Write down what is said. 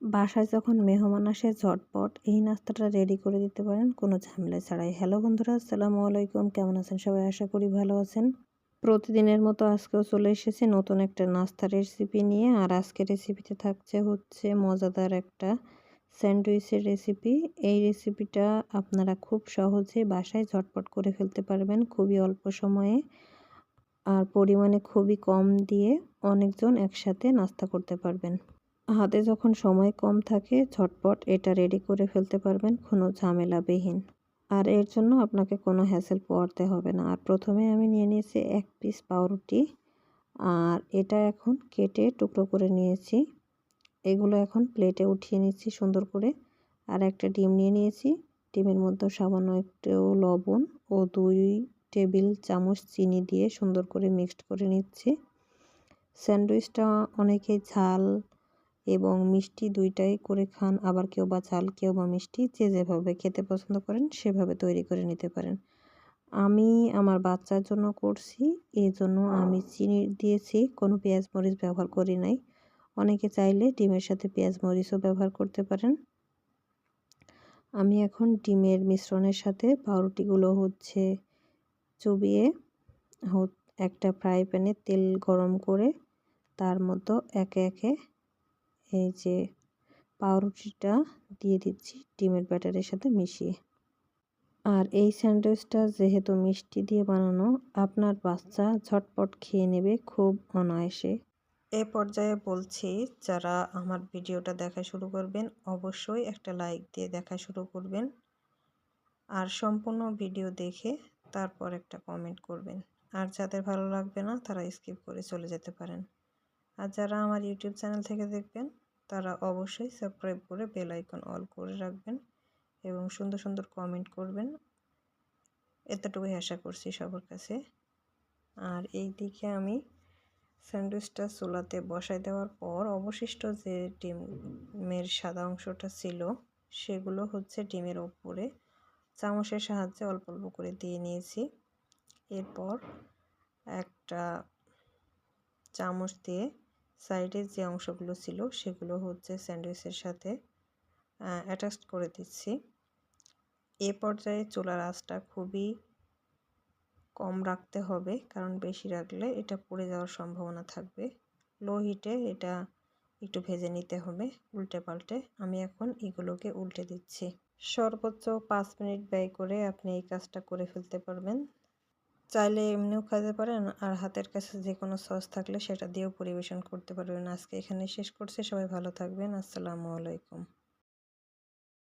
বাসায় যখন মেহমান আসে ঝটপট এই নাস্তাটা রেডি করে দিতে পারেন কোনো ঝামেলা ছাড়াই। হ্যালো বন্ধুরা, আসসালামু আলাইকুম। কেমন আছেন সবাই? আশা করি ভালো আছেন। প্রতিদিনের মতো আজকেও চলে এসেছি নতুন একটা নাস্তার রেসিপি নিয়ে। আর আজকের রেসিপিতে থাকছে হচ্ছে মজাদার একটা স্যান্ডউইচের রেসিপি। এই রেসিপিটা আপনারা খুব সহজে বাসায় ঝটপট করে ফেলতে পারবেন খুবই অল্প সময়ে, আর পরিমাণে খুবই কম দিয়ে অনেকজন একসাথে নাস্তা করতে পারবেন। হাতে যখন সময় কম থাকে ঝটপট এটা রেডি করে ফেলতে পারবেন কোনো ঝামেলাবিহীন। আর এর জন্য আপনাকে কোনো হ্যাসেল পোহাতে হবে না। আর প্রথমে আমি নিয়ে নিয়েছি 1 পিস পাউরুটি, আর এটা এখন কেটে টুকরো করে নিয়েছি। এগুলো এখন প্লেটে উঠিয়ে নিচ্ছি সুন্দর করে। আর একটা ডিম নিয়ে নিয়েছি। ডিমের মধ্যে সামান্য একটু লবণ ও 2 টেবিল চামচ চিনি দিয়ে সুন্দর করে মিক্সড করে নিচ্ছি। স্যান্ডউইচটা অনেকেই ঝাল এবং মিষ্টি দুইটাই করে খান, আবার কেউ বা ঝাল কেউ বা মিষ্টি, যে যেভাবে খেতে পছন্দ করেন সেভাবে তৈরি করে নিতে পারেন। আমি আমার বাচ্চার জন্য করছি, এই জন্য আমি চিনি দিয়েছি, কোনো পেঁয়াজ মরিচ ব্যবহার করি নাই। অনেকে চাইলে ডিমের সাথে পেঁয়াজ মরিচও ব্যবহার করতে পারেন। আমি এখন ডিমের মিশ্রণের সাথে পাউরুটিগুলো হচ্ছে চুবিয়ে একটা ফ্রাই প্যানে তেল গরম করে তার মধ্যে একে একে এই যে পাউরুটিটা দিয়ে দিচ্ছি ডিমের ব্যাটারের সাথে মিশিয়ে। আর এই স্যান্ডউইচটা যেহেতু মিষ্টি দিয়ে বানানো, আপনার বাচ্চা ঝটপট খেয়ে নেবে খুব অনায়াসে। এ পর্যায়ে বলছি, যারা আমার ভিডিওটা দেখা শুরু করবেন অবশ্যই একটা লাইক দিয়ে দেখা শুরু করবেন, আর সম্পূর্ণ ভিডিও দেখে তারপর একটা কমেন্ট করবেন। আর যাদের ভালো লাগবে না তারা স্কিপ করে চলে যেতে পারেন। আর যারা আমার ইউটিউব চ্যানেল থেকে দেখবেন তারা অবশ্যই সাবস্ক্রাইব করে বেল আইকন অল করে রাখবেন এবং সুন্দর সুন্দর কমেন্ট করবেন, এতটুকুই আশা করছি সবার কাছে। আর এই দিকে আমি স্যান্ডউইচটা চুলাতে বসাই দেওয়ার পর অবশিষ্ট যে ডিমের সাদা অংশটা ছিল সেগুলো হচ্ছে ডিমের ওপরে চামচের সাহায্যে অল্প অল্প করে দিয়ে নিয়েছি। এরপর একটা চামচ দিয়ে সাইডের যে অংশগুলো ছিল সেগুলো হচ্ছে স্যান্ডউইচের সাথে অ্যাটাচ করে দিচ্ছি। এ পর্যায়ে চুলার আঁচটা খুবই কম রাখতে হবে, কারণ বেশি রাখলে এটা পুড়ে যাওয়ার সম্ভাবনা থাকবে। লো হিটে এটা একটু ভেজে নিতে হবে উল্টে পাল্টে। আমি এখন এগুলোকে উল্টে দিচ্ছি। সর্বোচ্চ 5 মিনিট ব্যয় করে আপনি এই কাজটা করে ফেলতে পারবেন। চাইলে এমনিও খেতে পারেন, আর হাতের কাছে যে কোনো সস থাকলে সেটা দিয়েও পরিবেশন করতে পারবেন। আজকে এখানে শেষ করছি। সবাই ভালো থাকবেন। আসসালামু আলাইকুম।